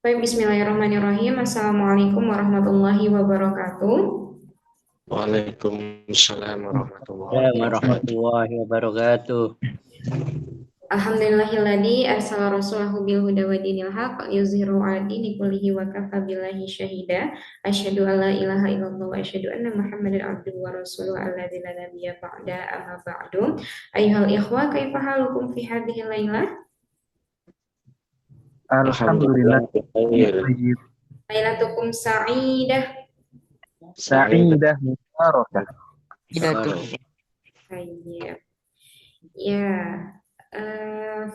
Baik, bismillahirrahmanirrahim. Assalamualaikum warahmatullahi wabarakatuh. Waalaikumsalam warahmatullahi wabarakatuh. Warahmatullahi wabarakatuh. Alhamdulillahilladzi arsala rasulahu bil huda wa dinil haq yuzhiru 'ala dini kullihi wa kafa billahi syahida. Asyhadu an la ilaha illallah wa asyhadu anna Muhammadan abduhu wa rasuluhu alladzi la nabiyya ba'da amma ba'du. Ayyuhal ikhwa, kaifa halukum fi hadhihi lailah? Alhamdulillah Alhamdulillah. khair. Tayyib. Lailatukum sa'idah. Sa'idah mubarakah. Tayyib. Ya,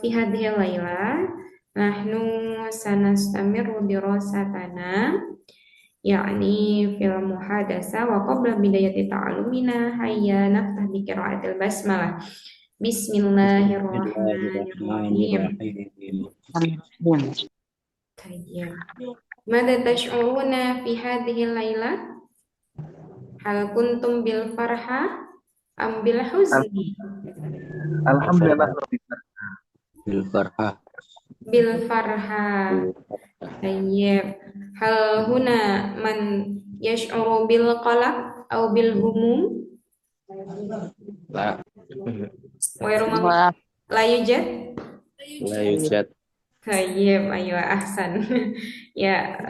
fi hadhihi lailah nahnu sanastamiru dirasatana yakni fil muhadasa wa qabla bidayati ta'alumina hayya naftah bi qiraatil basmalah. Bismillahirrahmanirrahim. Tayyib. Mada tash'uruna fi hadhihi lailah? Hal kuntum bil farha am bil huzni? Alhamdulillah lebih Bil farhah. Bil farha. Tayyib. Hal huna man yash'uru bil qalaq aw bil humum? La, Wa rumah la yujad? la yujad. Tayyib, ayo ahsan. Ya,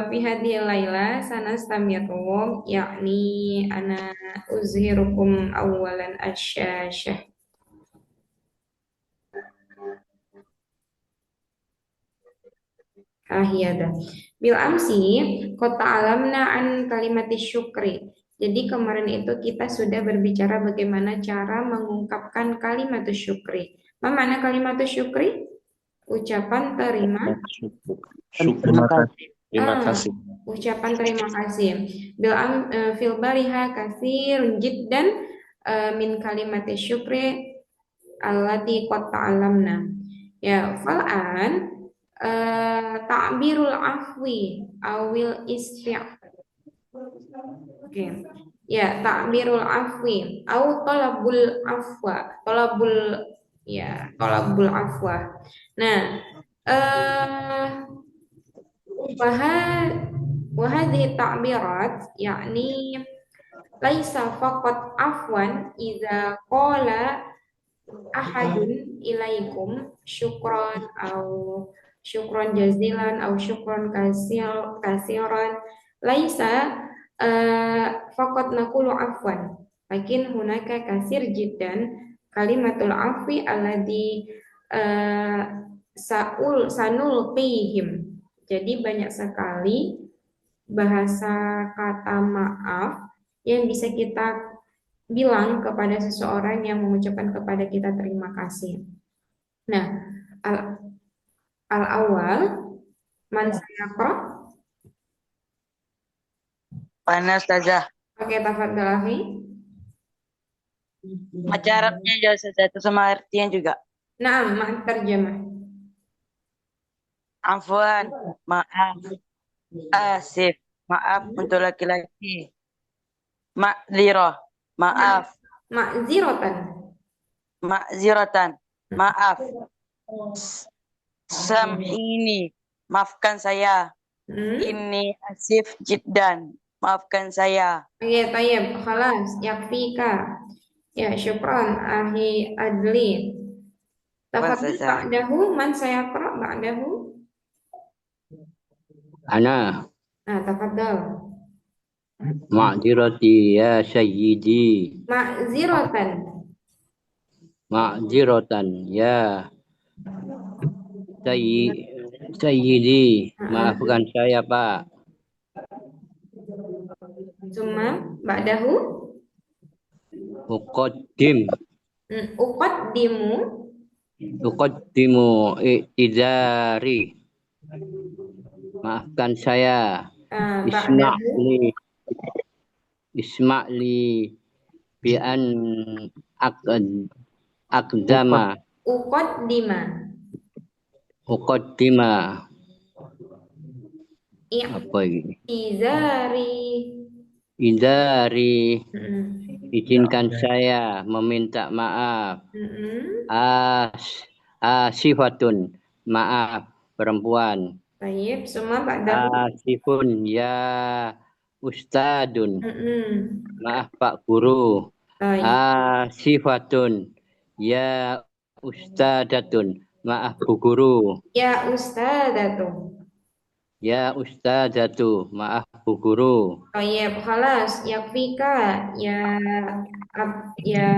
fi hadhihi laila sanastamiru yakni ana uzhirukum awalan asyashah. Ahiyada. Bil amsi kota alamna an kalimat syukri. Jadi kemarin itu kita sudah berbicara bagaimana cara mengungkapkan kalimat syukri. Apa makna kalimat syukri? Ucapan terima. Terima kasih. Terima Ah, kasih. ucapan terima kasih. Fil bariha katsir jiddan min kalimat syukri allati qad ta'lamna. Ya, fal'an ta'birul afwi awil isfi'. Oke. Ya, ta'birul afwi au talabul afwa. Talabul afwa. Nah, wahadhi ta'birat yakni laisa faqat afwan idza qala ahadun ilaikum syukran au syukran jazilan au syukran kasiran laisa faqat naqulu afwan lakin hunaka kasir jiddan kalimatul afwi alladhi sanul qihim. Jadi banyak sekali bahasa kata maaf yang bisa kita bilang kepada seseorang yang mengucapkan kepada kita terima kasih. Nah, al-awwal man sayaqra? Panas saja. Oke, tafadhal akhi. Macarabnya jauh satu sama artinya juga. Naam, ma terjemah. Afwan, maaf. Asif, maaf untuk laki-laki. Ma'zirah, maaf. Ma'ziratan. Ma'ziratan, maaf. Sam'ini, maafkan saya. Ini asif jiddan, maafkan saya. Oke, tayyib, khalas, yakfika. Ya, syukran, ahi adli. Tafadhal ba'dahu, man sayaqra ba'dahu? Ana Nah, tafadhal. ma'dzirati ya sayyidi. Ma'ziratan. Ma'dziratan ya sayyidi. Maafkan saya, Pak. Summa ba'dahu Uqaddim uqaddimu i'tizari. Maafkan saya. ba'dahu Isma'li bi an aqdama uqaddima apa ini? Izari. Izinkan saya meminta maaf. Asifatun, maaf perempuan. Tayyib, summa ba'dahu. Asifun ya Ustadun. Mm-mm. Maaf Pak Guru. Tayyib. Asifatun ya Ustadatun. Maaf Bu Guru. Ya Ustadatu. Ya Ustadatu. Maaf Bu Guru. Tayyib, khalas. Yakfika. Ya, ya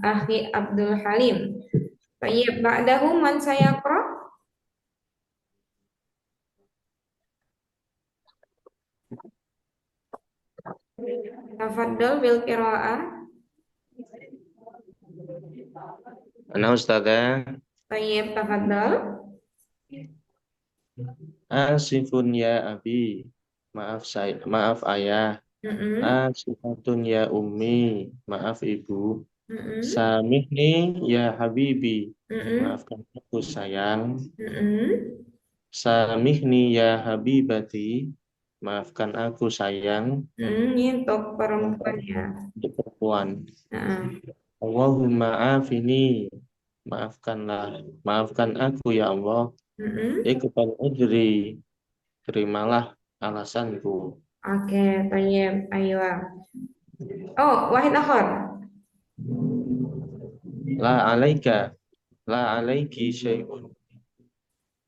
Akhi Abdul Halim. Tayyib, ba'dahu man sayaqra? Tafaddal bil qiraah. Ana Ustazah. Tayyib, tafaddal. Asifun ya abi. Maaf ayah. Mm-mm. Asifatun ya ummi. Maaf ibu. Mm-mm. Samihni ya habibi. Mm-mm. Maafkan aku sayang. Mm-mm. Samihni ya habibati. Maafkan aku sayang. Ini untuk perempuan ya. Untuk perempuan. Nah, Allahumma afini. Maafkan aku ya Allah. mm-mm. Iqbal ujri. Terimalah alasanku. Oke, tayyib, ayo. Oh, wahid akhir. La alaika. La alaiki syai'un.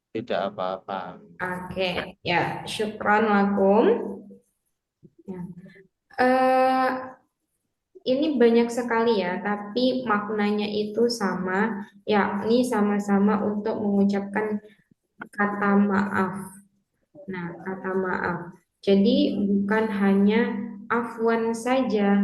Tidak apa-apa. Oke, ya, syukran lakum. Ya. Eh, ini banyak sekali ya, tapi maknanya itu sama, yakni sama-sama untuk mengucapkan kata maaf. Nah, kata maaf. Jadi bukan hanya afwan saja,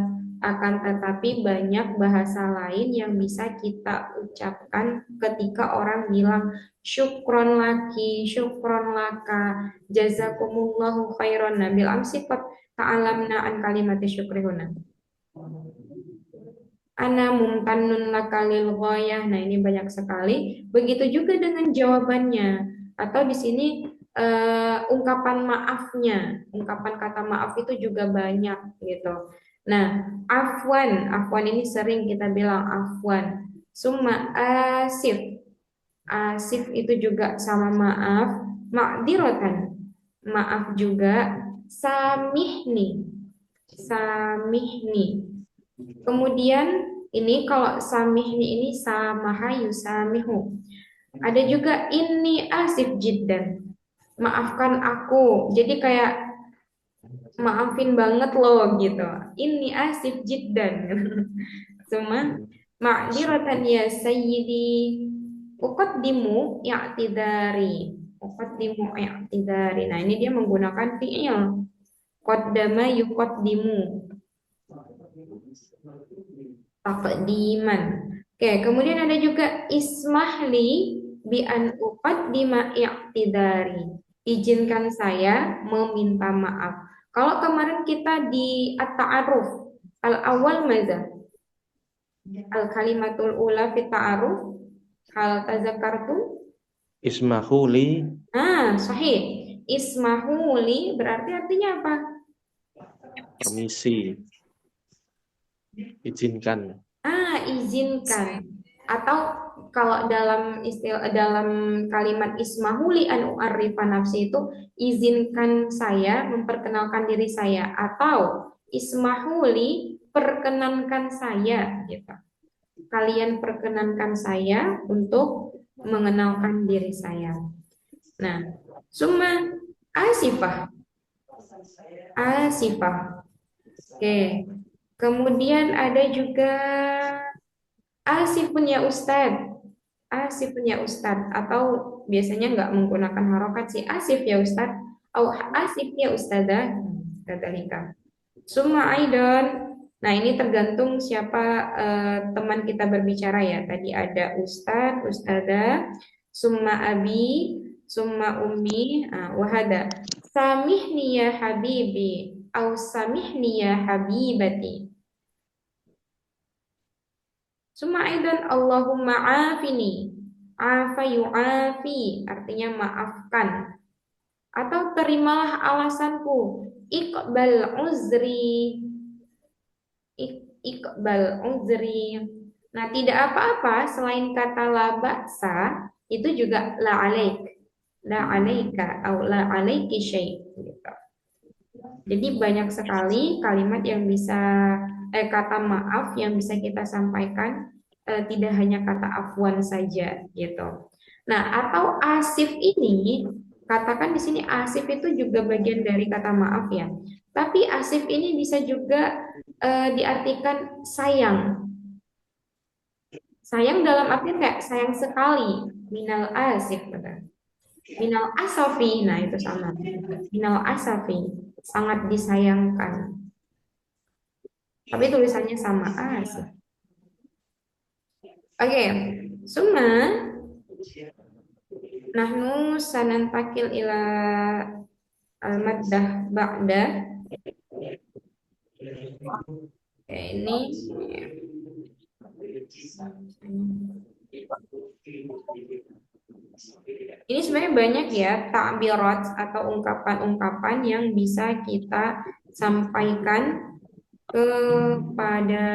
akan tetapi banyak bahasa lain yang bisa kita ucapkan ketika orang bilang syukron laki, syukron laka, jazakumullahu khairan. Nabil amsifat ta'alamna an kalimati syukrihuna. Ana mumtannun laka lil ghayah. Nah, ini banyak sekali. Begitu juga dengan jawabannya. Atau di sini ungkapan maafnya, ungkapan kata maaf itu juga banyak gitu. Nah, afwan ini sering kita bilang afwan. Summa asif, asif itu juga sama maaf. Ma'diratan, maaf juga. Samihni, samihni. Kemudian ini kalau samihni ini samaha yusamihu. Ada juga ini asif jiddan, maafkan aku. Jadi kayak maafin banget loh gitu. Ini asif jiddan. Cuma ma'diratan ya sayyidi. Uqaddimu i'tidari. Uqaddimu i'tidari. Nah, ini dia menggunakan fi'il. Qaddama yuqaddimu. Taqdiman. Oke, kemudian ada juga ismahli bi an uqaddima i'tidari. Izinkan saya meminta maaf. Kalau kemarin kita di at-ta'aruf, al-awwal maza? Al-kalimatul ula fi ta'aruf, hal tazakartu? Ismahuli. Sahih. Ismahuli berarti artinya apa? Permisi. Izinkan. Izinkan. Atau kalau dalam istilah dalam kalimat ismahuli an u'arrifa nafsi itu izinkan saya memperkenalkan diri saya, atau ismahuli perkenankan saya gitu. Kalian perkenankan saya untuk mengenalkan diri saya. Nah, summa asifah. Asifah. Oke. Kemudian ada juga asifun ya Ustadz. Asifun ya Ustadz. Atau biasanya nggak menggunakan harokat sih. Asif ya Ustadz. Atau asif ya Ustadzah. Kadzalika. Summa aidon. Nah, ini tergantung siapa teman kita berbicara ya. Tadi ada Ustadz, Ustadzah, summa abi, summa ummi, wahada. Samihni ya habibi, au samihni ya habibati. Summa aidan Allahumma afini. Afa yu'afi, artinya maafkan. Atau terimalah alasanku. Iqbal uzri. Iqbal uzri. Nah, tidak apa-apa selain kata la ba'sa, itu juga la alaik. la alaika atau la alaiki syai' gitu. Jadi banyak sekali kalimat yang bisa kata maaf yang bisa kita sampaikan, tidak hanya kata afwan saja gitu. Nah, atau asif ini, katakan di sini asif itu juga bagian dari kata maaf ya. Tapi asif ini bisa juga diartikan sayang. Sayang dalam artian kayak sayang sekali. Minal asif, betul. Minal asafi, nah itu sama. Minal asafi, sangat disayangkan. Tapi tulisannya sama asif. Oke, summa nahnu sanantakil ila al-maddah ba'da. Oke, ini sebenarnya banyak ya ta'birat atau ungkapan-ungkapan yang bisa kita sampaikan kepada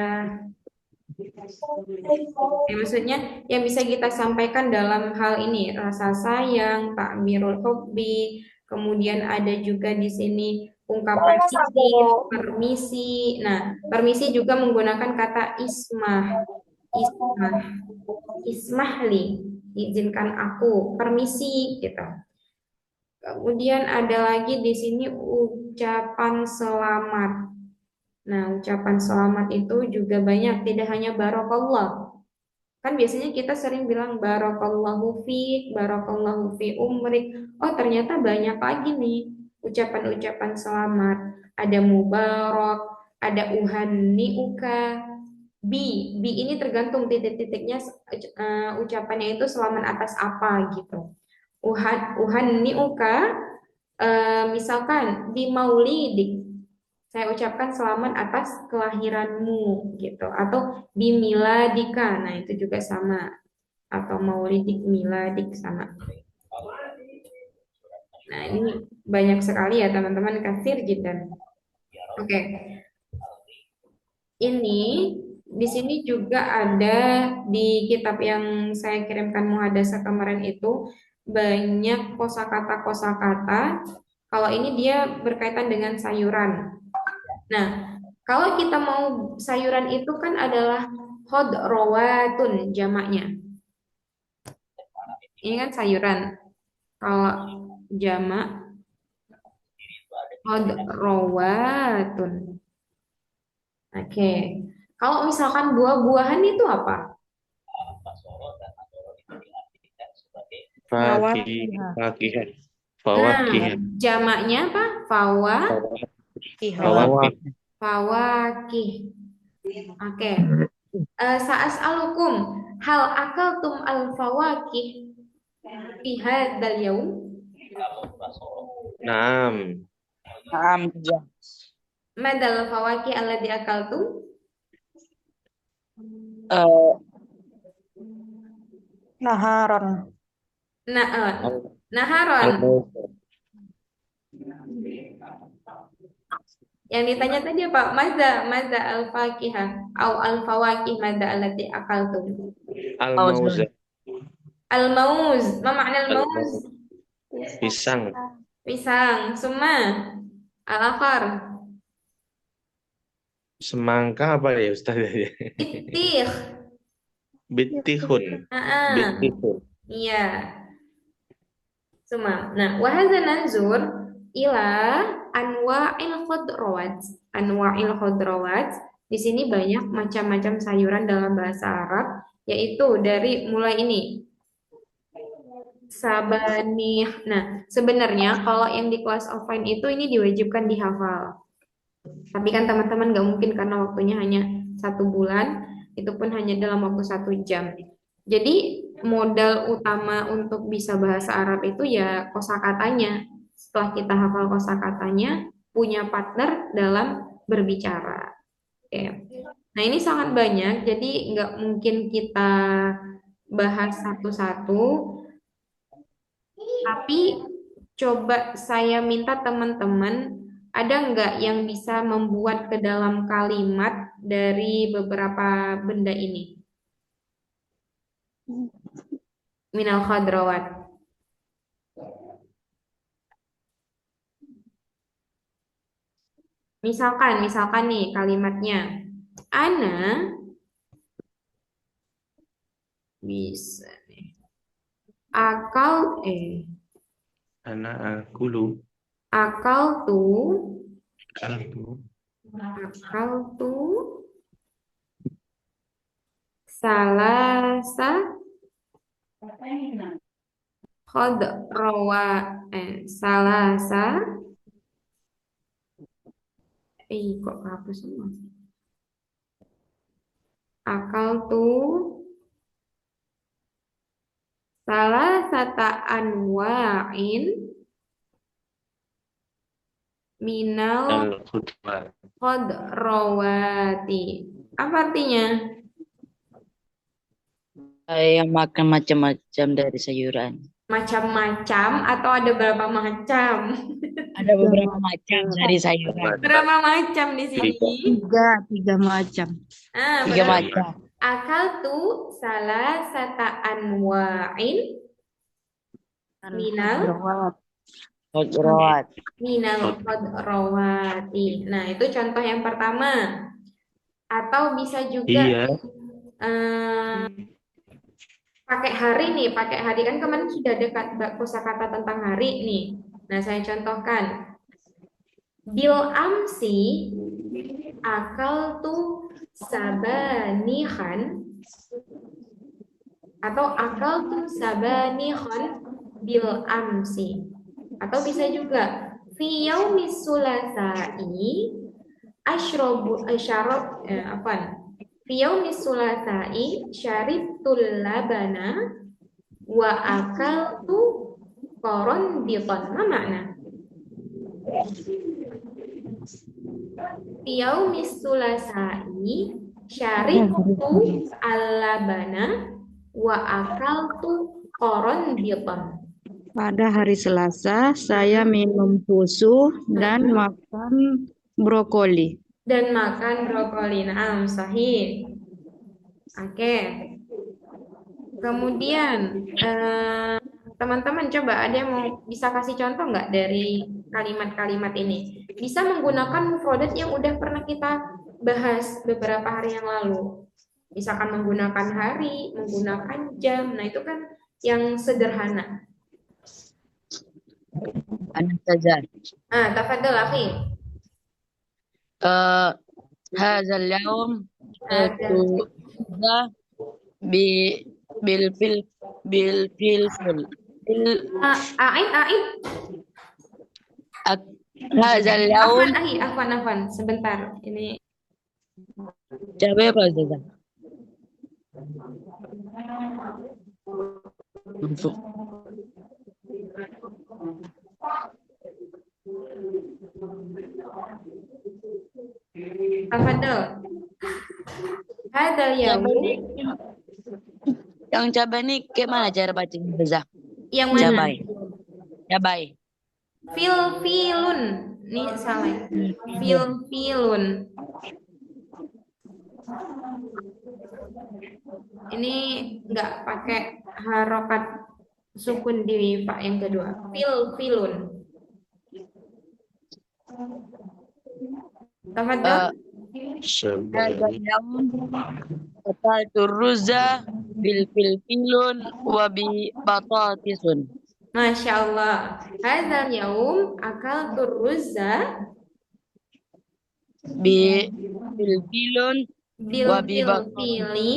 maksudnya yang bisa kita sampaikan dalam hal ini rasa sayang, takbirul hubbi, kemudian ada juga di sini ungkapan izin, permisi. Nah, permisi juga menggunakan kata ismah, ismah, ismahli, izinkan aku, permisi gitu. Kemudian ada lagi di sini ucapan selamat. Nah, ucapan selamat itu juga banyak, tidak hanya barakallah. Kan biasanya kita sering bilang barakallahu fiik, barakallahu fi umrik. Oh, ternyata banyak lagi nih ucapan-ucapan selamat. Ada mubarak, ada uhanniuka. Bi ini tergantung titik-titiknya ucapannya itu selamat atas apa gitu. Uhanniuka misalkan di maulidik, saya ucapkan selamat atas kelahiranmu gitu, atau bimiladika, nah itu juga sama, atau maulidik miladik sama. Nah ini banyak sekali ya teman-teman, kasir jidan. Oke. Ini di sini juga ada di kitab yang saya kirimkan muhadasah kemarin itu banyak kosakata-kosakata. Kalau ini dia berkaitan dengan sayuran. Nah, kalau kita mau sayuran itu kan adalah khodrowatun jamaknya. Ini kan sayuran. Kalau jamak khodrowatun. Oke. Kalau misalkan buah-buahan itu apa? Fakih, Nah, jamaknya apa? Fawakih. Oke. Sa'as'alukum hal akaltum al-fawakih fi hadzal yaum? Naam. Ya. Madal fawakih alladzi akaltum? Naharon. Naharon. Yang ditanya tadi apa? Maza al-fakihah au al-fawakih maza allati akaltum? Al-mauz. Al-mauz. Ma makna al-mauz? Pisang. Pisang. Summa al-akhar. Semangka apa ya Ustaz? Bittih. Bittihun. Bittihun. Iya. Summa. Nah, wa hadza nanzur ila anwa'il khudrawat. Anwa'il khudrawat. Di sini banyak macam-macam sayuran dalam bahasa Arab, yaitu dari mulai ini sabanih. Nah, sebenarnya kalau yang di kelas offline itu ini diwajibkan dihafal. Tapi kan teman-teman nggak mungkin karena waktunya hanya 1 bulan, itu pun hanya dalam waktu 1 jam. Jadi modal utama untuk bisa bahasa Arab itu ya kosakatanya. Setelah kita hafal kosakatanya, punya partner dalam berbicara. Oke. Nah ini sangat banyak, jadi nggak mungkin kita bahas satu-satu. Tapi coba saya minta teman-teman, ada nggak yang bisa membuat ke dalam kalimat dari beberapa benda ini? Minal khadrawat. Misalkan nih kalimatnya. Ana bisa nih. Ana akulu. Akal tuh Kalbu. akal tuh salasa khodrowa salasa kok hapus semua akal tuh salasata anwa'in minal Al-khudwat. khodrowati. Apa artinya? Yang makan macam-macam dari sayuran. Macam-macam atau ada berapa macam? Ada beberapa macam dari sayuran. Berapa macam di sini? Tiga macam. Tiga Berarti macam. akal tuh salasata anwa'in minal Khudrawat. khadrawati. Nah, itu contoh yang pertama. Atau bisa juga Iya. eh, pakai hari nih, pakai hari kan kemarin sudah ada kosakata tentang hari nih. Nah, saya contohkan. Bil amsi akal tuh sabanihan atau akal tuh sabanihan bil amsi. Atau bisa juga fi yaumis sulasai fi yaumis sulasai syaribtul labana wa akaltu koron biton. Apa makna? Fi yaumis sulasai syaribtu al-labana wa akaltu koron biton. Pada hari Selasa, saya minum susu dan makan brokoli. Dan makan brokoli. Nah, sahih. Oke. Kemudian, teman-teman coba ada yang mau bisa kasih contoh nggak dari kalimat-kalimat ini? Bisa menggunakan mufrodat yang udah pernah kita bahas beberapa hari yang lalu. Misalkan menggunakan hari, menggunakan jam. Nah, itu kan yang sederhana. Ada saja. Tafadhol akhi. Hazal yaum Ada. bil Ain. Hazal yaum Afwan. Sebentar. Ini cabai apa saja? tafadhol. Hadal yaum. Yang cabai ini kayak mana cara bacanya Beza? Yang mana? Cabai. Filun. Nih salah. Filun. Ini nggak pakai harokat sukun di pak yang kedua. Filun. Tafadhol. Hazal yaum akaltu ruza bil filfilun wa bi batatisun. Masya Allah. Hadzal yaum akal turuzza Bi filfilun bil wa bi filfili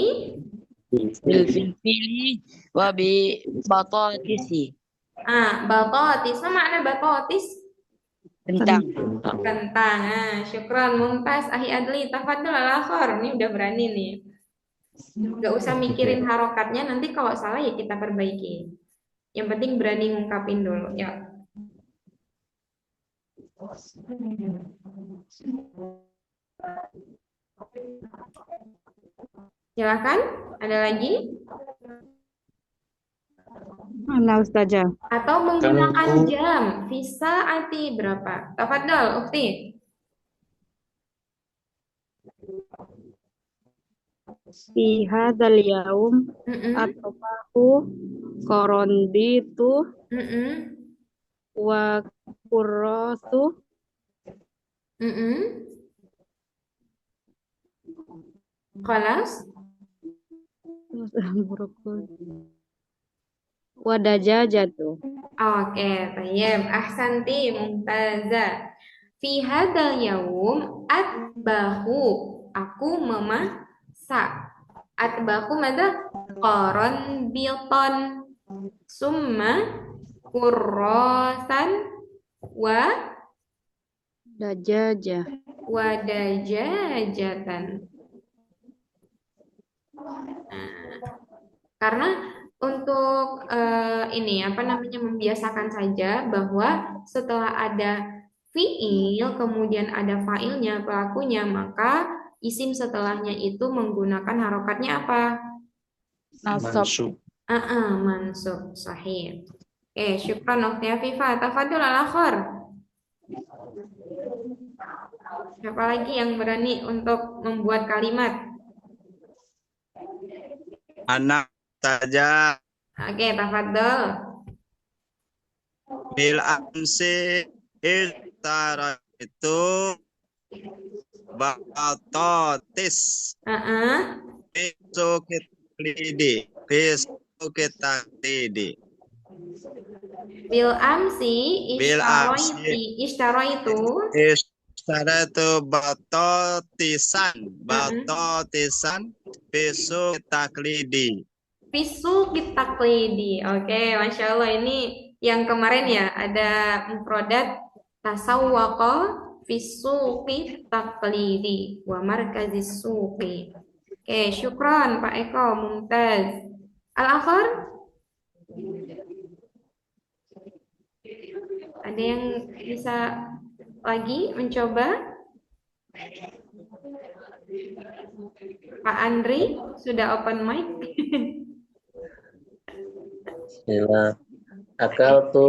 filfili wa bi batatisi. batotis. Apa makna batotis? Kentang. Kentang. Syukran mumtaz ahi adli. Tafadhol al-akhir. Ini udah berani nih. Gak usah mikirin harokatnya. Nanti kalau salah ya kita perbaiki. Yang penting berani ngungkapin dulu. Ya. Silakan. Ada lagi? Mana Ustazah? Atau menggunakan jam. Visa arti berapa? Tafadhol, Ukti. Fi hadzal yaum atbahu koronditu Mm-mm. wa kurrosu Mm-mm. Khalas? Wadajajatu. Oke, tayyib. Ahsanti, mumtazah. Fi hadal yaum atbahu. Aku memasak. Atbahu mada? Qaron bilton. Summa kurrosan wa Dajaja. wadajajatan. Nah, karena untuk ini apa namanya membiasakan saja bahwa setelah ada fiil kemudian ada fa'ilnya pelakunya maka isim setelahnya itu menggunakan harokatnya apa? Nasab. Mansub. Mansub sahih. Syukran Ukhti Afifah. Tafadhol al-akhir. Siapa lagi yang berani untuk membuat kalimat? Anak saja Tafadhol. bil amsi istara itu batotis besok kita lidi Bil amsi bil amsi ishtaraitu istara itu batotisan besok kita lidi Pisu kita klidi. Oke, Masya Allah. Ini yang kemarin ya, ada mufrodat tasawwaqa fisuqi taqlidi wa markazis suqi. Syukran Pak Eko, mumtaz. Al-akhir? Ada yang bisa lagi mencoba? Pak Andri, sudah open mic? Bismillah. Akal tu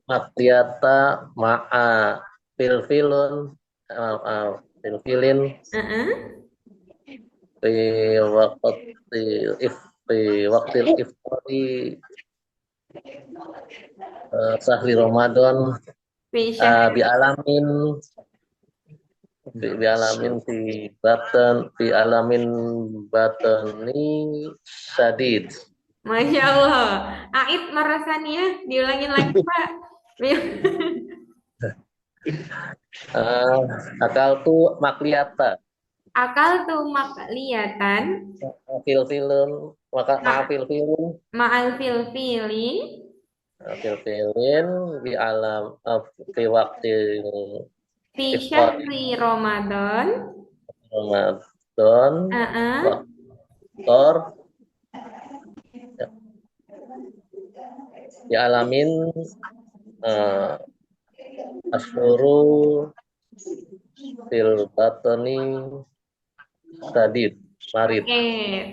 makliyata ma'a filfilun filfilin fi waktu iftari sahri Ramadan bi alamin fi alamin batani sadid. Masya Allah. Aib merasanya, diulangin lagi Pak. Akal tu makliyata. Akal tu makliyatan. Filfilun filfilun. Ma'al filfili. Filfilin bi alam fi waktu Fi syahri Ramadan. Tor ya alamin asyuru fil batani sadid marid.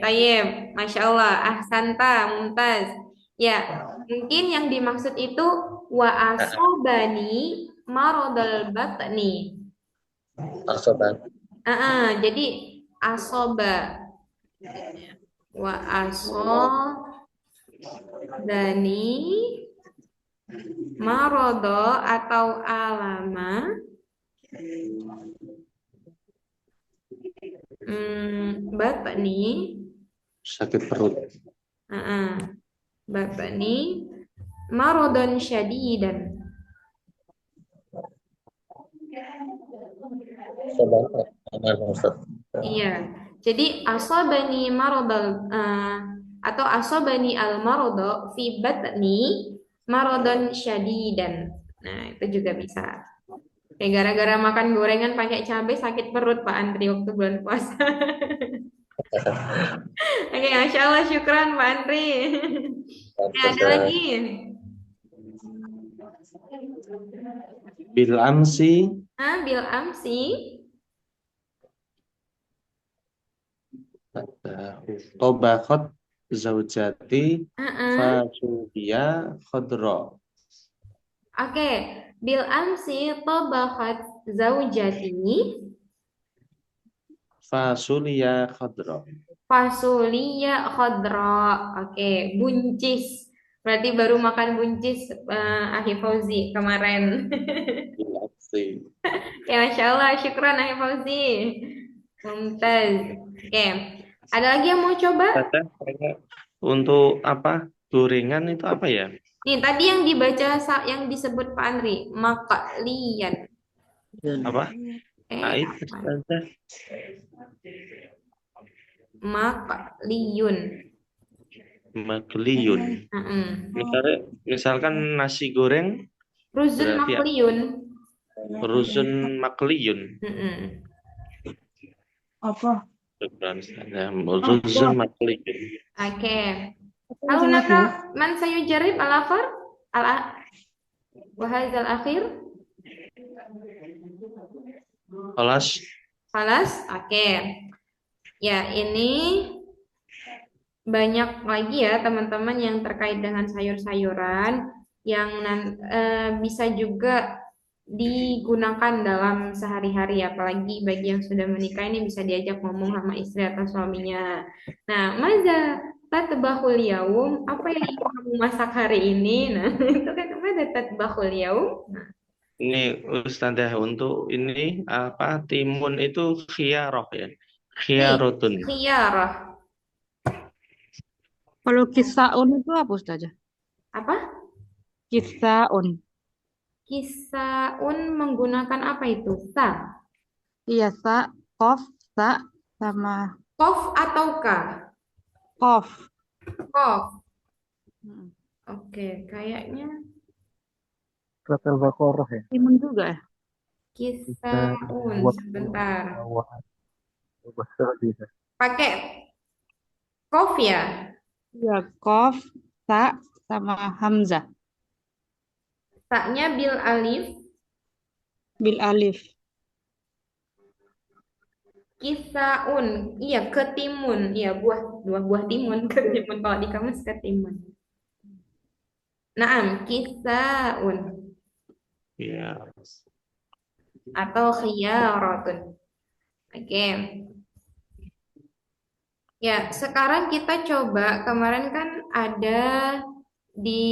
Tayyib, Masya Allah, ahsanta, mumtaz. Ya, mungkin yang dimaksud itu wa asobani marodal batni. Asoban. Jadi asoba wa asobani marodo atau alama batni Sakit perut. batni marodon syadidan. Iya, jadi asobani marodal atau asobani al marodo fi batni marodon syadidan. Nah, itu juga bisa. Gara-gara makan gorengan pakai cabai sakit perut Pak Andri waktu bulan puasa. Masya Allah, syukran Pak Andri. Ada lagi? Bil amsi. Bil amsi. Tobakot zaujati fasubiya khodro. Bil amsi tobakot zaujati fasuliya khodro. Fasuliya khodro. Buncis. Berarti baru makan buncis Ahli Fauzi kemarin. Ya, Masya Allah, syukran Ahli Fauzi. Mumtaz. Oke, ada lagi yang mau coba? Teteh, kayaknya untuk apa? Gorengan itu apa ya? Nih, tadi yang dibaca yang disebut Pak Andri, makalian. Apa? Ait, Apa? Teteh. Makliyun. Makliyun. Misalkan nasi goreng Ruzun berarti makliyun. ruzun makliyun. Apa? Ruzun makliyun. Oke. Halo Naka, man sayujarib al-akhir? Wahazal akhir? Kelas Falas? Oke. Ya, ini banyak lagi ya teman-teman yang terkait dengan sayur-sayuran yang bisa juga digunakan dalam sehari-hari, apalagi bagi yang sudah menikah ini bisa diajak ngomong sama istri atau suaminya. Nah, maza tatbahul yaum, apa yang kamu masak hari ini? Nah, itu kan maza tatbahul yaum. Nah, ini Ustazah untuk ini apa timun itu khiyaroh ya. nih, Khiyarotun. khiyarah. Kalau kisaun itu apa Ustazah? Apa? Kisaun. Kisaun menggunakan apa itu? Sa. Iya, kof, sama Kof atau ka? kof. Kof. Mm. Oke, kayaknya Surat Al-Baqarah ya. Timun juga ya? kisaun. Sebentar. Pakai kof ya? Iya, kof, sama hamzah. Taknya bil alif. Bil alif. Kisaun. Iya, ketimun. Iya, buah timun. Ketimun. Kalau di kamus ketimun. Naam, kisaun. Ya. Atau khiyaratun. Oke. Ya, sekarang kita coba. Kemarin kan ada di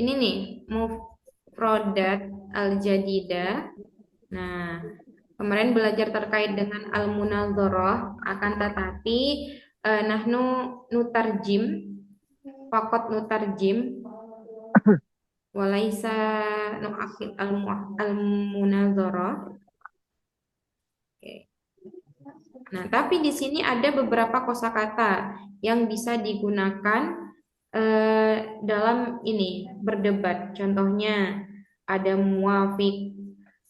ini nih, mufrodat al-jadidah. Nah, kemarin belajar terkait dengan al-munadzarah, akan tetapi nahnu nutarjim, fakot nutarjim, walaisa nu'akid al-munadzarah. Oke. Nah, tapi di sini ada beberapa kosakata yang bisa digunakan dalam ini berdebat. Contohnya ada muafik,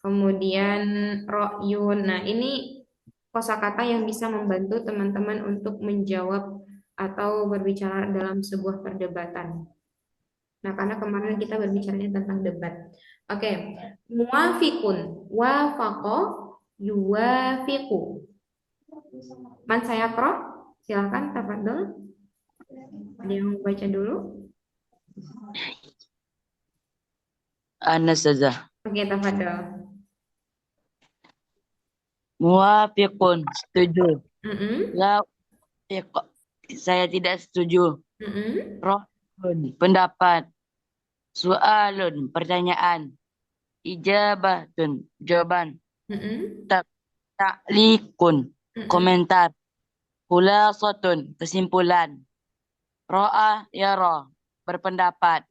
kemudian ro'yun. Nah, ini kosakata yang bisa membantu teman-teman untuk menjawab atau berbicara dalam sebuah perdebatan. Nah, karena kemarin kita berbicaranya tentang debat. Oke, muafikun, wafaqo, yuwafiqu. Man saya pro, silakan tafadhol. Ada yang mau baca dulu? Ana Ustazah. Oke, tafadhol. Muwafiqun, setuju. Mm-mm. La saya tidak setuju. Mm-mm. Rohun, pendapat. Soalun, pertanyaan. Ijabatun, jawaban. Mm-mm. Ta'liqun, Mm-mm. komentar. Khulasatun, kesimpulan. Ro'a yara, berpendapat.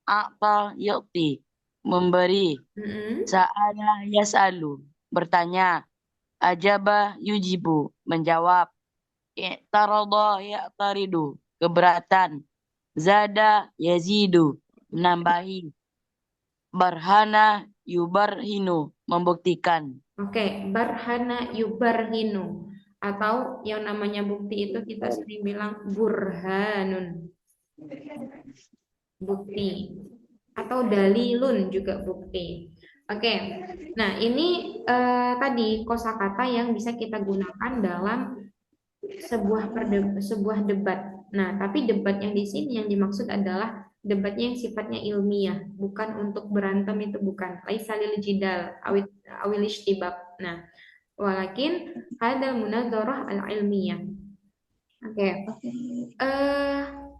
A'ta yu'ti, memberi. Mm-mm. Sa'ala yas'alu, bertanya. Ajaba yujibu, menjawab. I'tarada ya'taridu, keberatan. Zada yazidu, menambahi. Barhana yubarhinu, membuktikan. Oke, barhana yubarhinu. Atau yang namanya bukti itu kita sering bilang burhanun. Bukti. Atau dalilun juga bukti. Oke, nah ini tadi kosakata yang bisa kita gunakan dalam sebuah debat. Nah, tapi debat yang di sini yang dimaksud adalah debatnya yang sifatnya ilmiah, bukan untuk berantem, itu bukan. Laisa lil jidal awil ishtibab. Nah, walakin hadal munadzarah al-ilmiyah. Oke.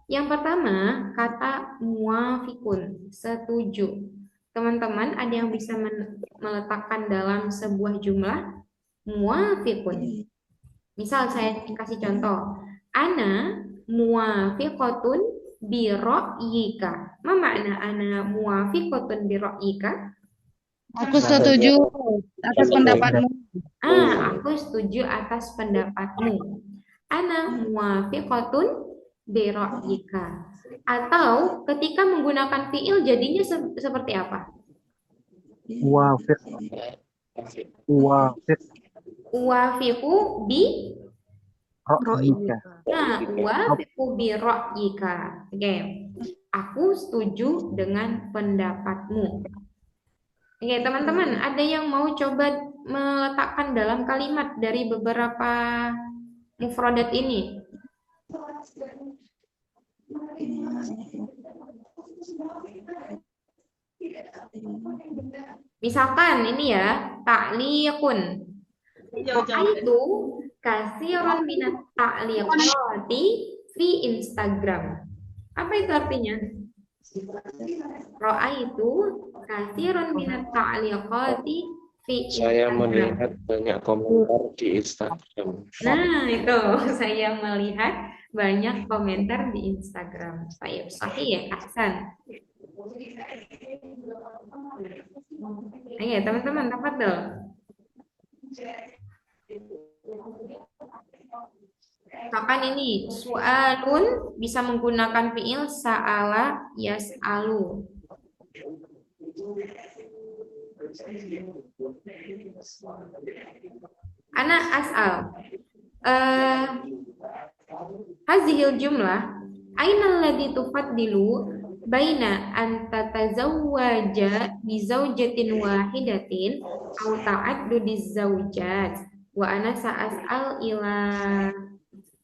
Yang pertama kata muafikun, setuju. Teman-teman ada yang bisa meletakkan dalam sebuah jumlah muwafiqun. Misal saya kasih contoh. Ana muwafiqatun bi ra'yika. Ma makna ana muwafiqatun bi ra'yika? Aku setuju atas pendapatmu. Aku setuju atas pendapatmu. Ana muwafiqatun bi ra'yika. Atau ketika menggunakan fiil jadinya seperti apa? Wafiq. Wafiq. Uwafiqu bi Ra'yika. uwafiqu bi ra'yika. Oke. Aku setuju dengan pendapatmu. Oke, teman-teman, ada yang mau coba meletakkan dalam kalimat dari beberapa mufradat ini? Misalkan ini ya, ta'liqun. Itu kasiron minat ta'liqati fi Instagram. Apa itu artinya? Itu kasiron minat ta'liqati fi Saya Instagram. melihat banyak komentar di Instagram. Nah, itu saya melihat banyak komentar di Instagram. Saya sahih ya, Hasan. Ayo, teman-teman, tafadhol. Misalkan ini su'alun bisa menggunakan fiil sa'ala yas'alu. Ana as'al. Hazihil jumlah aina alladhi tufaddilu baina an tatazawwaja bi zawjatin wahidatin aw ta'addudiz zawjat wa ana sa'as'al ila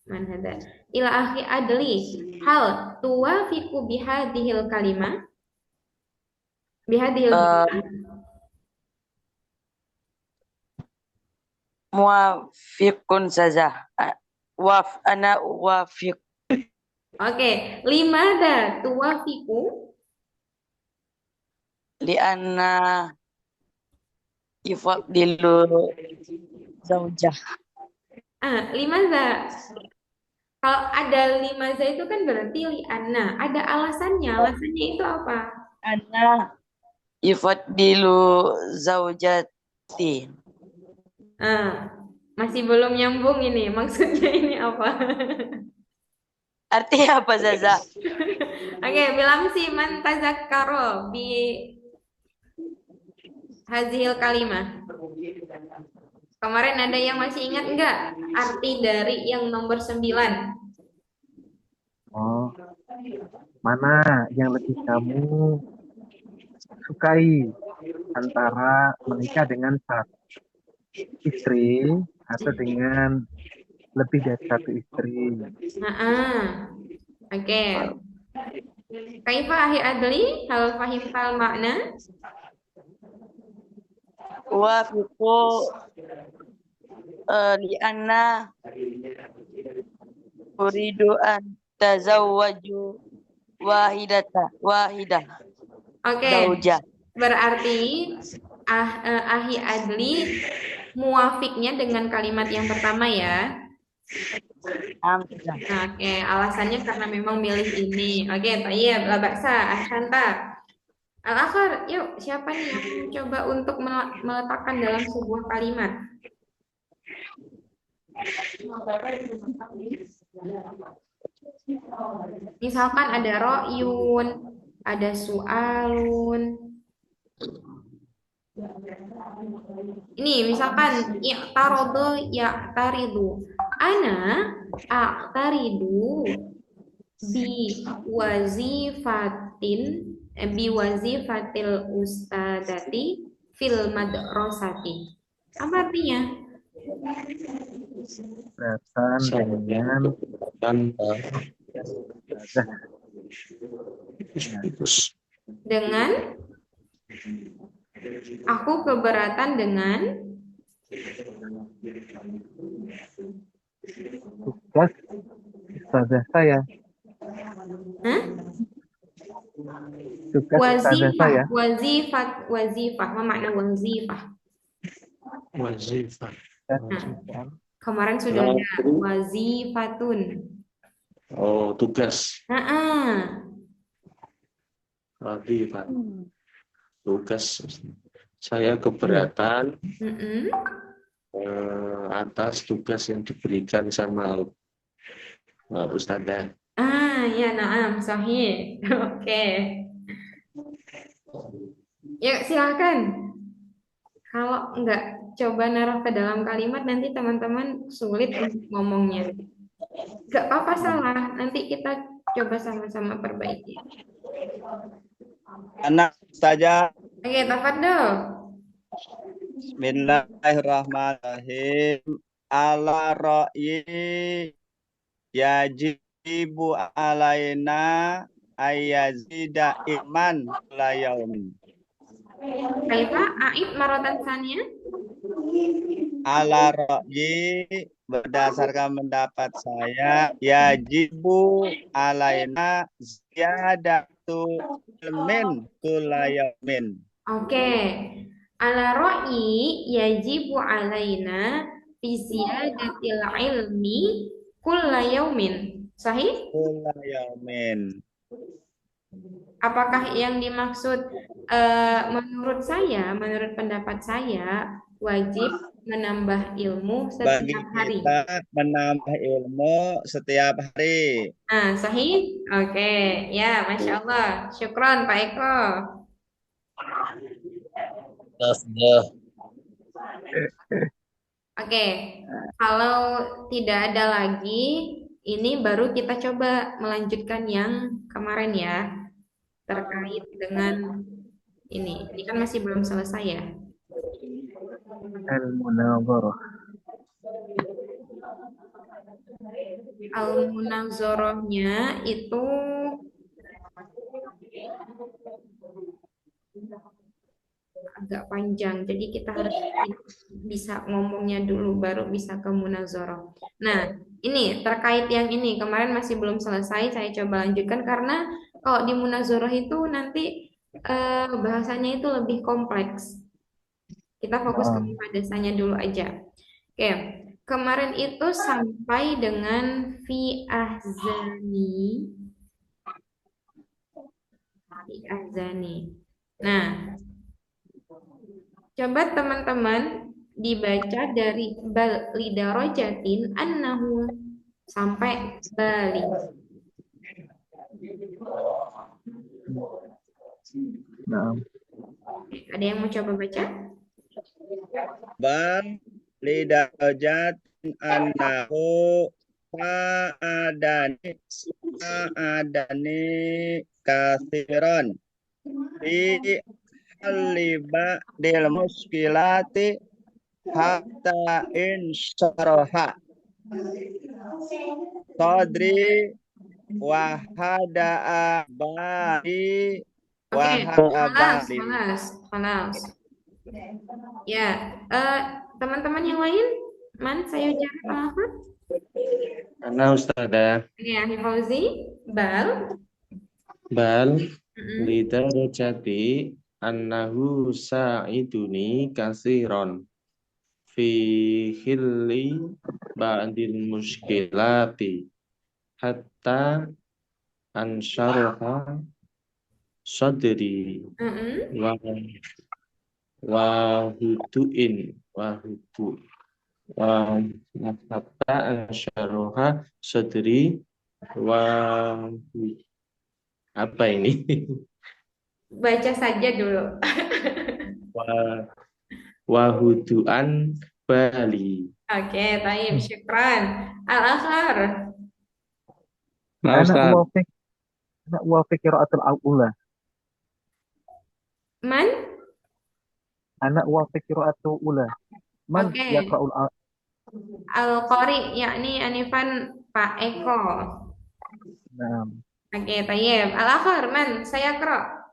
man hada ila akhi adli hal tuwafiqu bihadhil kalimah bihadhil Muwafiqun saja. Ana wafiq. Oke, limada tuwafiqu Lianna yufaddilu zaujah. Limaza. Kalau ada limaza itu kan berarti li'anna. Ada alasannya. Alasannya itu apa? Ana yufaddilu zaujati. Masih belum nyambung ini. Maksudnya ini apa? Artinya apa, Zaza? Oke, bilang si man tazakkaro bi hazil kalimah. Kemarin ada yang masih ingat enggak arti dari yang nomor 9? Oh, mana yang lebih kamu sukai antara menikah dengan satu istri atau dengan lebih dari satu istri? Oke. Kaifa ahi adli hal fahim tal makna? Wafiqu lianna uridu an tazawwaju wahidah. Oke. Zaujah. Berarti ahi adli muafiknya dengan kalimat yang pertama ya. Oke, alasannya karena memang milih ini. Oke, tayyib, la baksa, ahsanta. Al-akhir, yuk, siapa nih yang coba untuk meletakkan dalam sebuah kalimat? Misalkan ada ro'yun, ada su'alun. Ini misalkan ya'taridu. Ana a'taridu biwazifatil ustadati fil madrasati. Apa artinya? Beratan dengan aku keberatan dengan tugas ustazah saya. tugas ustazah saya. Wazifah, apa makna wazifah? Wazifah. Nah, kemarin sudah ada wazifatun. Oh, tugas. Wazifah. Tugas. Saya keberatan atas tugas yang diberikan sama Ustazah. Ya, na'am, sahih. Oke. Ya, silakan. Kalau enggak coba naruh ke dalam kalimat, nanti teman-teman sulit untuk ngomongnya. Enggak apa-apa salah, nanti kita coba sama-sama perbaiki. Anak saja. Oke, tafadhol. Bismillahirrahmanirrahim. Ala ra'yi yajibu alaina ayazida iman la yaumin. Kaifa aid maratan saniyah? Ala ra'yi, berdasarkan pendapat saya, yajibu alaina ziyadatu ilmin kulla yaumin. Oke. Ala ra'yi yajibu alaina fi ziyadatil ilmi kulla yaumin. Sahih? Kulla yaumin. Apakah yang dimaksud menurut pendapat saya wajib menambah ilmu Bagi setiap hari. kita menambah ilmu setiap hari. Sahih? Oke. Ya, Masya Allah. Syukron, Pak Eko. Oke. Kalau tidak ada lagi, ini baru kita coba melanjutkan yang kemarin ya. Terkait dengan ini. Ini kan masih belum selesai ya. Al-munazarah. Al-munazarahnya itu agak panjang, jadi kita harus bisa ngomongnya dulu baru bisa ke munazarah. Nah, ini terkait yang ini kemarin masih belum selesai, saya coba lanjutkan karena kalau di munazarah itu nanti bahasanya itu lebih kompleks. Kita fokus ke muhadasahnya dulu aja. Oke, kemarin itu sampai dengan fi ahzani. Nah, coba teman-teman dibaca dari bal lidarojatin annahu sampai bali. Nah, Ada yang mau coba baca? Bal lidarojatin annahu fa'adani kathiran fi aliba del muskilati hatta insyaraha sadri wahada bali Halas. Ya, teman-teman yang lain, saya ucapkan apa? Ana Ustazah. Ya, Fauzi, bal lidarajati annahu sa'iduni kasiron fi khilli ba'dil muskilati hatta ansyaraha sadri hatta ansyaraha sadri apa ini? Baca saja dulu. Wahuduan Bali. Oke, taib, syukran. Al-akhar. Anak wafik qiraatul ula. Man? Anak wafik qiraatul ula. Man yaqra'ul Al-Qari, yakni Anifan Pak Eko. Nah. Oke, tayyib. Al-akhar, man, saya qra'.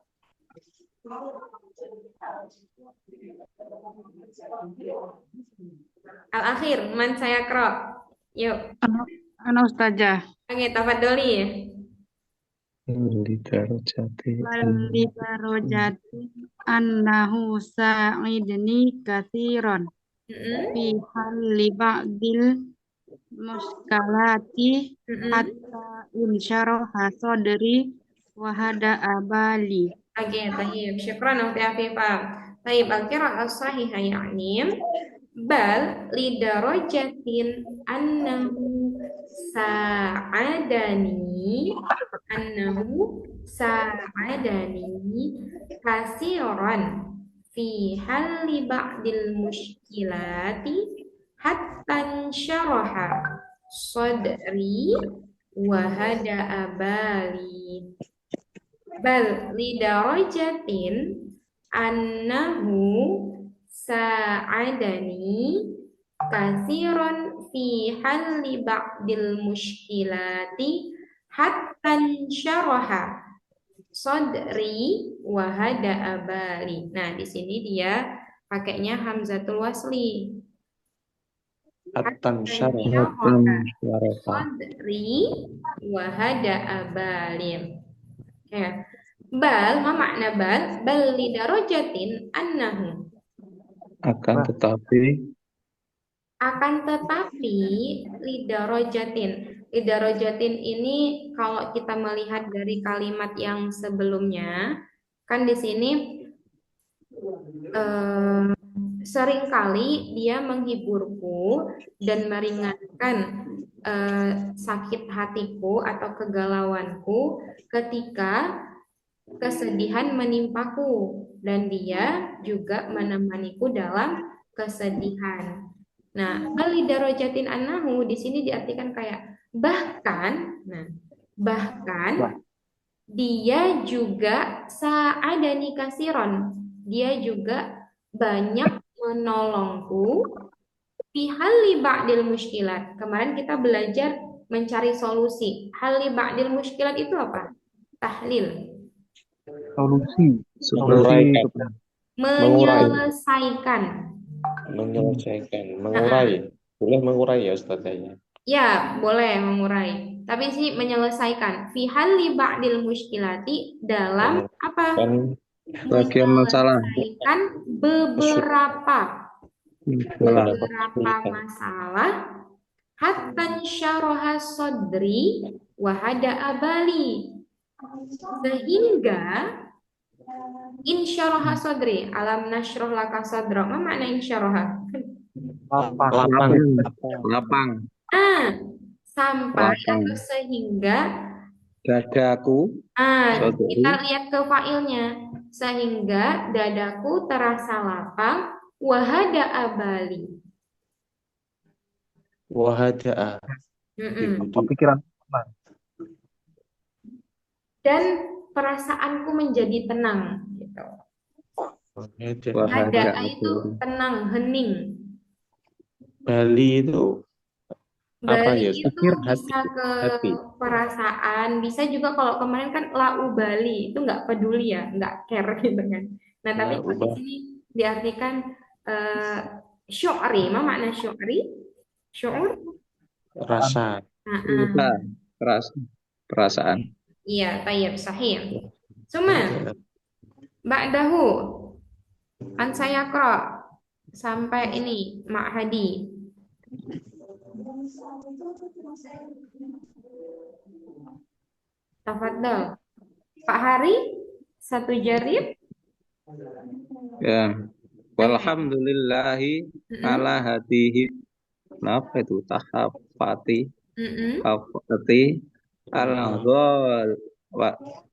Al-akhir, man saya qra'. Yuk. Ana ustazah. Oke, tafadholi. Lidarojati Walidarojati annahu sa'idni katsiron fi halli ba'dil muskalati hatta insyaraha sadri wa hada'a bali. Oke, طيب syukran Ukhti Afifah. طيب القراءة الصحيحة يعني بل لدرجة أنه ساعدني كثيرا في حل بعض المشكلات حتى انشرح صدري وهدأ بالي بل لدرجة أنه ساعدني كثيرا في حل بعض المشكلات حتى انشرح صدري وهدأ بالي. Nah, di sini dia pakainya hamzatul wasli. Atan syaraha syaraha. sadri wa hada'a bali. Ya. Bal, ma makna bal? Bal lidarojatin annahu. Akan tetapi lidarojatin ini kalau kita melihat dari kalimat yang sebelumnya, kan di sini seringkali dia menghiburku dan meringankan sakit hatiku atau kegalauanku ketika kesedihan menimpaku, dan dia juga menemaniku dalam kesedihan. Nah, bali darojatin annahu di sini diartikan kayak bahkan, dia juga sa'adani kasiron, dia juga banyak menolongku fi halli ba'dil muskilat. Kemarin kita belajar mencari solusi. Halli ba'dil muskilat itu apa? Tahlil. Solusi Menyelesaikan. mengurai. Boleh mengurai ya Ustazah ya. Ya, boleh mengurai. Tapi sih menyelesaikan. Fi halli ba'dil muskilati dalam apa? Bagian masalah. Menyelesaikan beberapa masalah. Hatta syaraha sadri wa hada'a bali. Sehingga insyaraha sadri, alam nasroh laka sadra. Apa makna insyaraha? Lapang. Sampai atau sehingga Dadaku. Kita lihat ke failnya. Sehingga dadaku terasa lapang. Wahada'a bali. Wahada'a. Pikiran. Dan perasaanku menjadi tenang. Gitu. Hada'a itu tenang, hening. Bali itu apa ya? Bali itu bisa ke perasaan, bisa juga kalau kemarin kan lau Bali itu nggak peduli ya, nggak care gitu kan. Nah tapi di sini diartikan syu'ri. Apa makna syu'ri? Syu'ur? Rasa. Perasaan. Iya, tayyib, sahih. Suma ba'dahu an saya sampai ini Mak Hadi. Tafadhal. Pak Hari, satu jarib. Ya. Walhamdulillahi ala hadihi. Kenapa itu? Tahafati.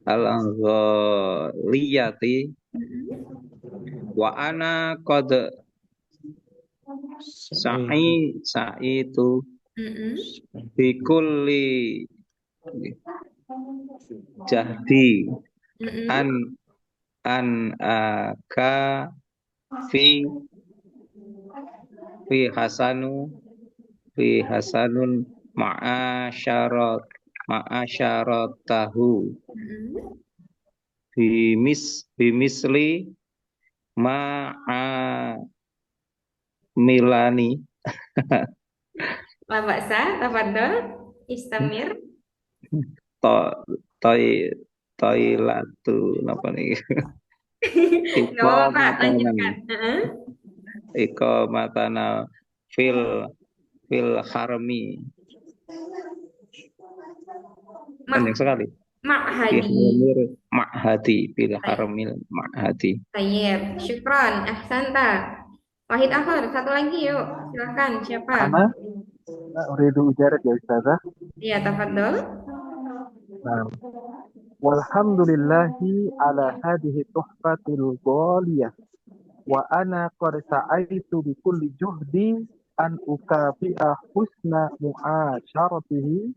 Al-anzaliyati. Wa ana qad sa'itu fi kulli jahdi an ka fi hasanun ma'asyaratahu bimisli milani. La baksa, tafadhol, istamir. Toilatu napa nih? Nggak apa-apa, Pak. Iqamatan Lanjutkan. iqamatana fil harami. Panjang sekali. Fi Ma'hadi. haramil ma'hadi fil haramil ma'hadi. Tayyib. Syukran. Ahsanta. Wahid akhir. Satu lagi yuk. Silakan. Siapa? Ana uridu ujarat ya Ustazah. Ya, tafadhol. Nah, walhamdulillahi ala hadhihi tuhfatil ghaliyah wa ana qad sa'aitu bi kulli juhdi an ukafi'a husna mu'asyaratihi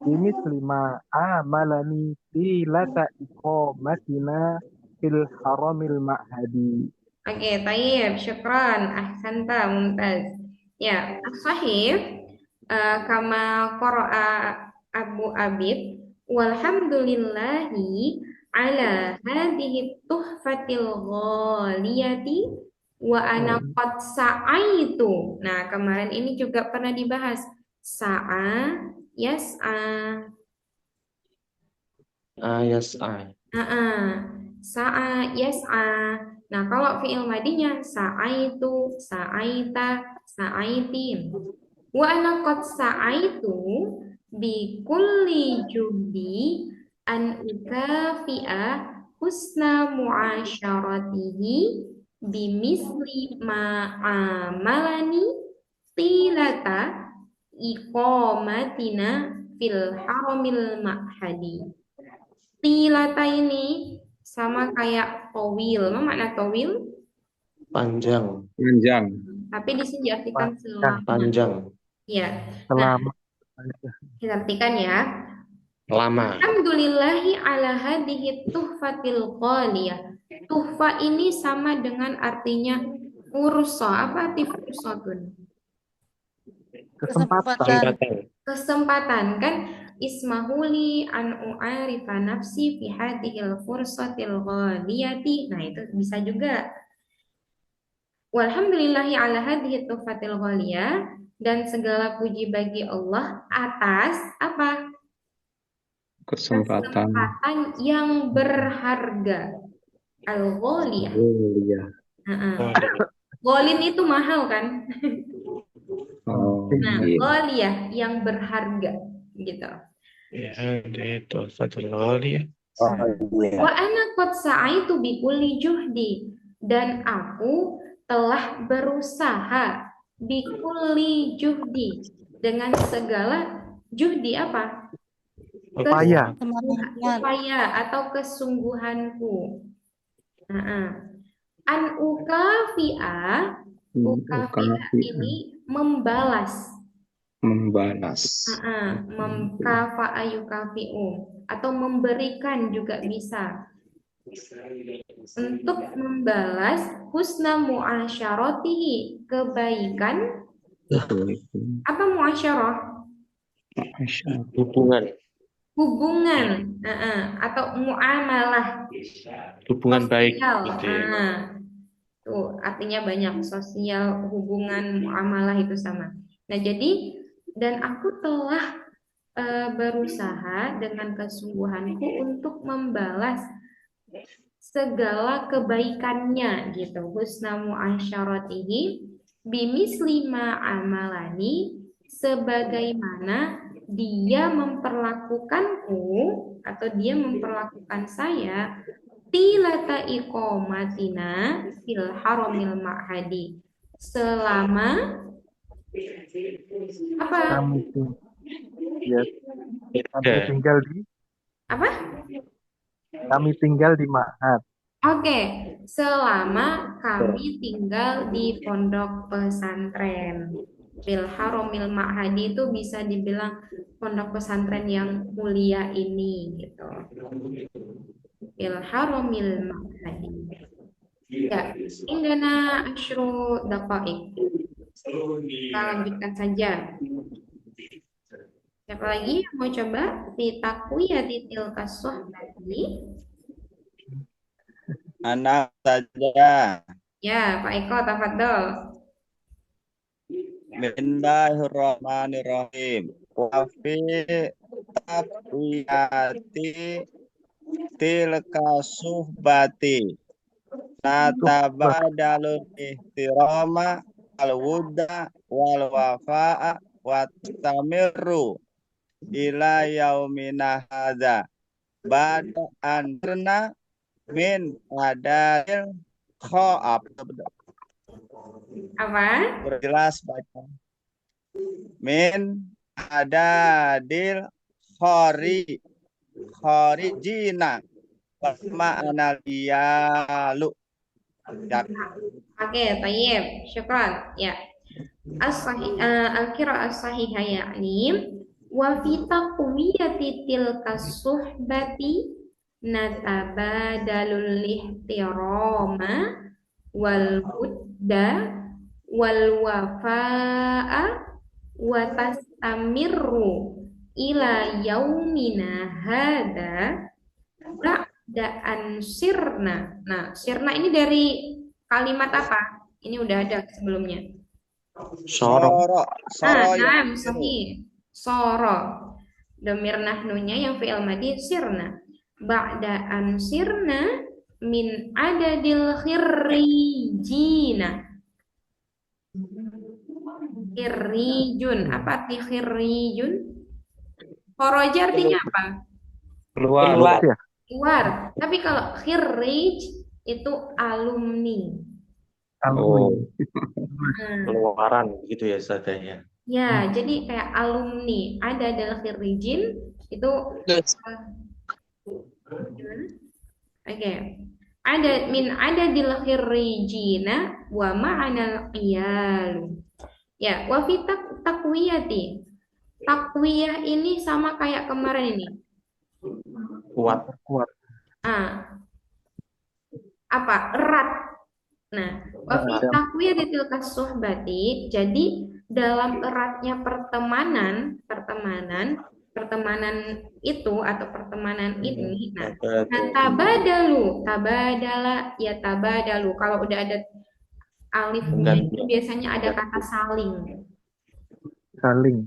bimithli ma amalani tilata iqamatina fil haramil ma'hadi. Oke, tayyib. Syukran. Ahsanta. Mumtaz. Ya, sahih. Kama qara'a Abu Abid. Walhamdulillahi ala hadhihi tuhfatil ghaliyati wa ana qad sa'aitu. Nah, kemarin ini juga pernah dibahas. Sa'a, yas'a. Yas'a. Sa'a, yas'a. Nah, kalau fi'il madinya sa'aitu, sa'aita, sa'aitin. Wa ana qad sa'aitu bi kulli juhdi an ukafi'a husna mu'asyaratihi bimisli ma'amalani tilata iqamatina fil haramil ma'hadi. Tilata ini sama kayak towil. Apa makna towil? Panjang. Tapi di sini diartikan selama. Panjang. Ya. Selama. Kita artikan ya. Lama. Alhamdulillahi ala hadhihi tuhfatil ghaliyah. Tuhfa ini sama dengan artinya fursa. Apa arti fursa, Tun? Kesempatan kan? Ismahuli an u'arifa nafsi fi hadhil fursatil ghaliyati. Nah, itu bisa juga. Walhamdulillahi ala hadhihi tuhfatil ghaliyah, dan segala puji bagi Allah atas apa? Kesempatan yang berharga. Al-ghaliyah. Ghalin itu mahal kan? Nah, ghaliyah yang berharga gitu. Ya, itu Fathul Ghaliyah. Wa ana qad sa'aitu bi kulli juhdi, dan aku telah berusaha bi kulli juhdi, dengan segala juhdi apa? upaya Atau kesungguhanku. An ukafi'a, ukafi'a ini membalas. Kafa'a yukafi'u, atau memberikan juga bisa. Untuk membalas husna mu'asyaratihi, kebaikan. Apa mu'asyarah? Hubungan atau muamalah, hubungan baik gitu ya. Tuh artinya banyak, sosial, hubungan, muamalah itu sama. Nah, jadi dan aku telah berusaha dengan kesungguhanku untuk membalas segala kebaikannya gitu. Husna mu'asyaratihi bimisli ma'amalani, sebagaimana dia memperlakukanku atau dia memperlakukan saya tilata iqamatina fil haramil ma'hadi, selama apa? Kami tinggal di apa? Kami tinggal di Ma'had. Oke, selama kami tinggal di pondok pesantren. Fil haramil ma'hadi itu bisa dibilang pondok pesantren yang mulia ini gitu. Fil haramil ma'hadi. Ya, indana asyru daqa'iq. Kita lanjutkan saja. Siapa lagi yang mau coba? Fi taqwiyati tilka suhbati. Anak saja. Ya, Pak Eko, tafadhol. Bismillahirrahmanirrahim. Wa fi takwiyati tilka suhbati natabadalul ihtirama al-wudda wal wafa'a wa tamirru ila yaumina hadza ba'da anna min adil kho'ab. Apa? Jelas baca. Min adadil khorijina ma'ana liyalu. Ya. Oke, tayyib. Syukran. Ya. Al-qira'ah as-sahihah yakni wa fi taqwiyati tilka suhbati natabadalul ihtirama wal budda wal wafa'a wa tastamirru ila yaumina hada ba'da an sirna. Nah, sirna ini dari kalimat apa? Ini udah ada sebelumnya. Sorong. Soro Naam, sahih. Soro. Domir nahnunya yang fi'il madi sirna. Ba'da an sirna min adadil khirrijina. Khirrijun. Apa arti khirrijun? Khoroja artinya apa? Keluar. Ya. Keluar. Tapi kalau khirrij itu alumni. Oh, Nah, keluaran gitu ya Ustazah ya. ya, jadi kayak alumni. Ada adalah khirrijin itu gimana? Oke. Ada di khirrijina wa ma'anal qiyalu. Ya, wa fi takwiyati. Takwiyah ini sama kayak kemarin ini. Kuat. Apa? Erat. Nah, wa fi takwiyati tilka suhbati. Jadi dalam eratnya pertemanan itu atau pertemanan ini. Nah, tabadala ya tabadalu. Kalau udah ada alifnya itu biasanya ada kata saling. Saling.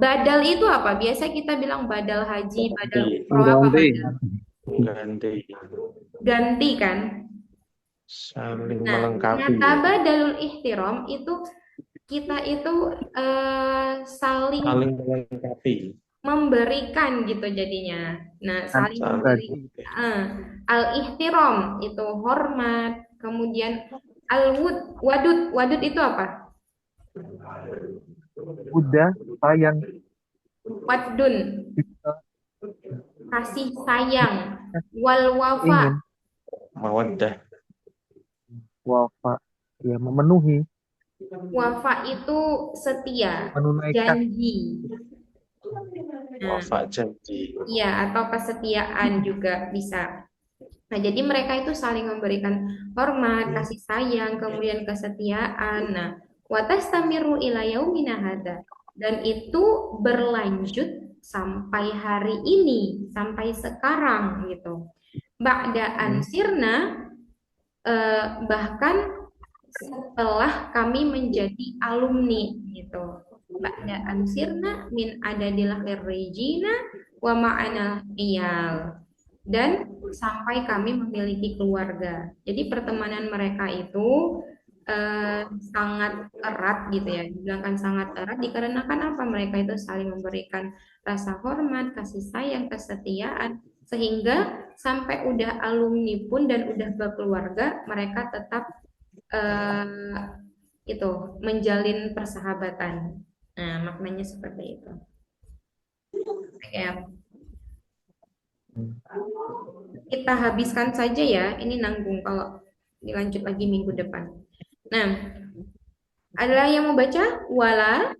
Badal itu apa? Biasa kita bilang badal haji, badal umroh apa badal? Ganti kan? Saling Nah, melengkapi. tabadalul ihtiram itu kita itu saling Melengkapi. memberikan gitu jadinya. Nah, saling memberikan. Al-ihtiram itu hormat, kemudian wadud itu apa? Udah sayang. Wadun kasih sayang. Wal wafa Mawaddah. Wafa. Ya, memenuhi. wafa itu setia, Menunaikan. janji. Wafa janji. Iya, atau kesetiaan juga bisa. Nah, jadi mereka itu saling memberikan hormat, kasih sayang, kemudian kesetiaan. Nah, watastamiru ila yaumina hadza. Dan itu berlanjut sampai hari ini, sampai sekarang gitu. Ba'da ansirna bahkan setelah kami menjadi alumni gitu. Ba'da ansirna min adadil khirrijina wa ma'ana iyal. Dan sampai kami memiliki keluarga. Jadi pertemanan mereka itu sangat erat gitu ya. Dibilangkan sangat erat dikarenakan apa? Mereka itu saling memberikan rasa hormat, kasih sayang, kesetiaan, sehingga sampai udah alumni pun dan udah berkeluarga, mereka tetap itu menjalin persahabatan. Nah, maknanya seperti itu. Oke. Kita habiskan saja ya. Ini nanggung kalau dilanjut lagi minggu depan. Nah, ada yang mau baca? Wala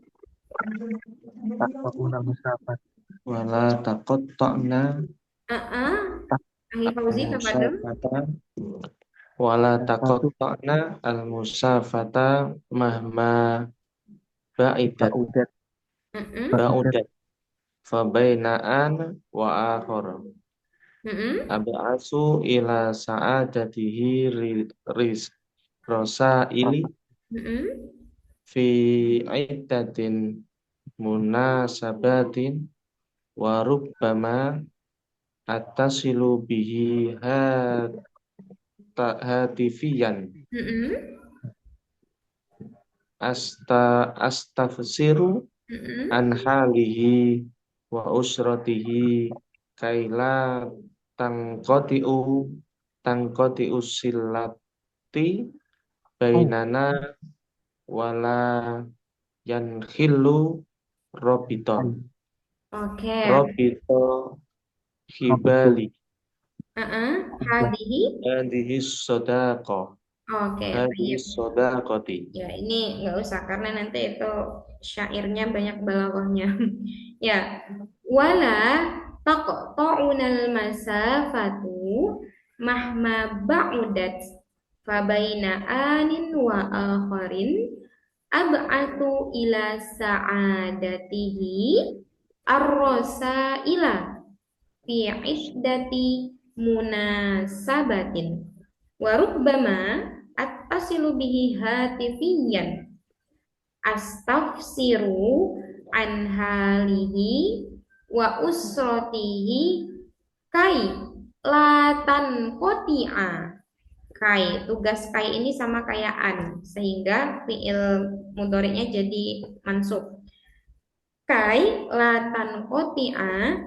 Wala taqatta'na Ahli Fauzi kepada wala taqatta'na al-musafata mahma ba'idat fa bainaan wa akhar ab'asu ila sa'adatihi rasaili fi iddatin munasabatin wa rubbama attasilu bihi hatifiyan Mm-mm. astafsiru Mm-mm. an halihi wa usratihi kaila tangkotiu silati bainana wala yankhillu robiton Oke. hibali Hadihi. Oke, hadihi baik. sodaqoti. Ya, ini nggak usah karena nanti itu syairnya banyak balaghahnya. Ya, wala taqta'unal masafatu mahma ba'udat fabaina anin wa akharin ab'atu ila sa'adatihi ar-rasaila fi iddati munasabatin wa rubbama attasilu bihi hatifiyan astafsiru an halihi wa usratihi kai latan kotia. Kai, tugas kai ini sama kayak an, sehingga fiil mudhari'nya jadi mansub. Kai latan kotia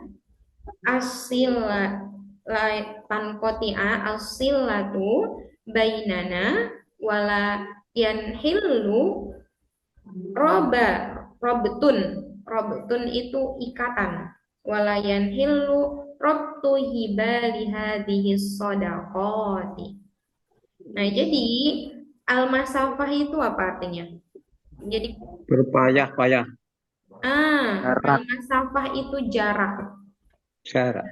asila latan kotia asilatu bainana wala yanhillu robtun itu ikatan walayan hillu robtu hibali hadhihi sodaqoti. Nah, jadi al-masafah itu apa artinya? Jadi Berpayah-payah. Jarak. Al-masafah itu jarak.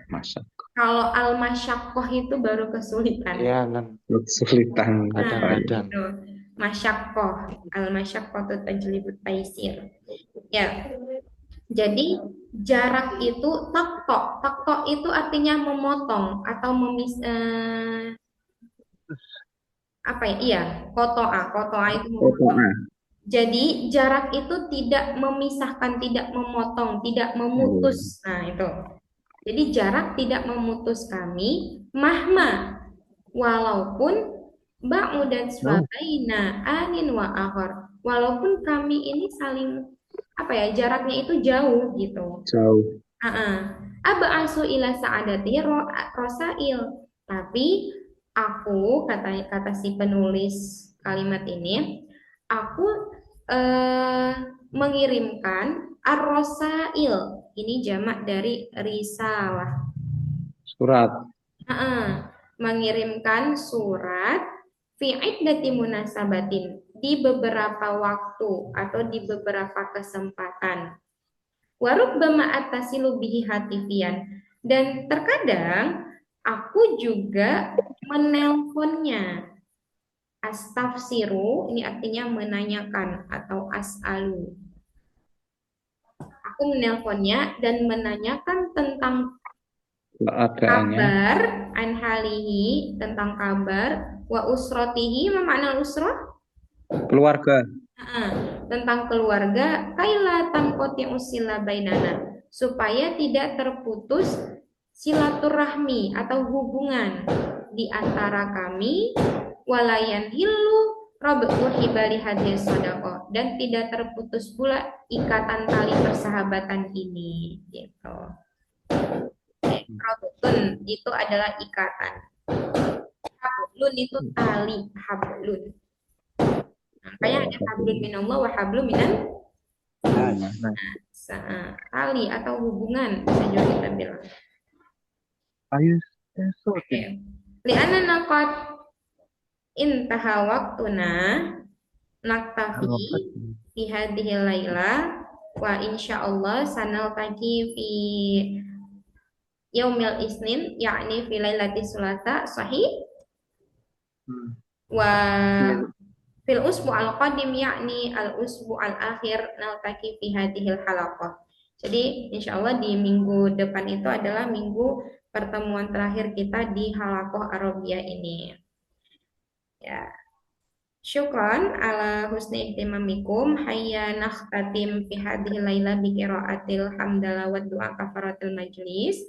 Masa. Kalau al-masyaqqah itu baru kesulitan. Ya, kan. Kesulitan. Kadang-kadang. Gitu. Masyaqqah, al-masyaqqah itu tajlibut taisir. Ya. Jadi jarak itu taktok. Taktok itu artinya memotong atau apa ya? Iya, kotoa. Kotoa itu memotong. Jadi jarak itu tidak memisahkan, tidak memotong, tidak memutus. Nah, itu. Jadi jarak tidak memutus kami, mahma, walaupun ba'udat swabaina anin wa akhar. Walaupun kami ini saling apa ya, jaraknya itu jauh gitu. Jauh. Aba'asu ila sa'adati rosail. Tapi aku, kata si penulis kalimat ini, aku mengirimkan ar-rosail. Ini jamak dari risalah. Surat. Mengirimkan surat fi iddati munasabatin, di beberapa waktu atau di beberapa kesempatan. Wa rubbama attasilu bihi hatifiyan, dan terkadang aku juga menelponnya. Astafsiru ini artinya menanyakan atau as'alu. Aku menelponnya dan menanyakan tentang kabar an halihi, tentang kabar, wa usrotihi, apa makna usroh? Keluarga. Tentang keluarga, kaila tanqoti usila bainana, supaya tidak terputus silaturahmi atau hubungan di antara kami, walayan hilu robtu hibali hadis sodako, dan tidak terputus pula ikatan tali persahabatan ini gitu. Robtun itu adalah ikatan, hablun itu tali, hablun. Makanya ada hablun minallah wa hablun minan tali atau hubungan, bisa juga kita bilang. Li'anna naqad intaha waqtuna naktafi fi hadhihi laila wa insyaallah sanaltaqi fi yaumil isnin, yakni fi lailati sulasa, sahih? Wa fil usbu al-qadim, yakni al-usbu al-akhir naltaqi fi hadhil halaqah. Jadi insyaallah di minggu depan itu adalah minggu pertemuan terakhir kita di halaqah Arabiyah ini. Ya. Syukran ala husni ihtimamikum. Hayya nakhtatim fi hadhihi laila bi qiraatil hamdalah wa du'a kafaratul majlis.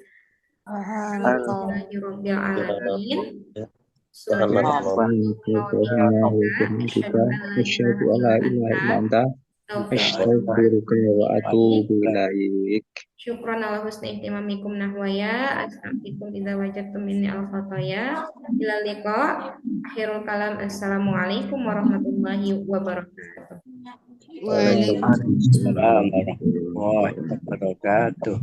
Alhamdulillahirabbil alamin. Asyhadu an la ilaha illa anta astaghfiruka wa atubu ilaik. Syukran ala husni ihtimamikum nahwaya. Astaghfirukum idza wajadtum minni al-khataya. Ila liqa. Akhirul kalam. Assalamualaikum warahmatullahi wabarakatuh. Waalaikumsalam. Waalaikumsalam warahmatullahi wabarakatuh.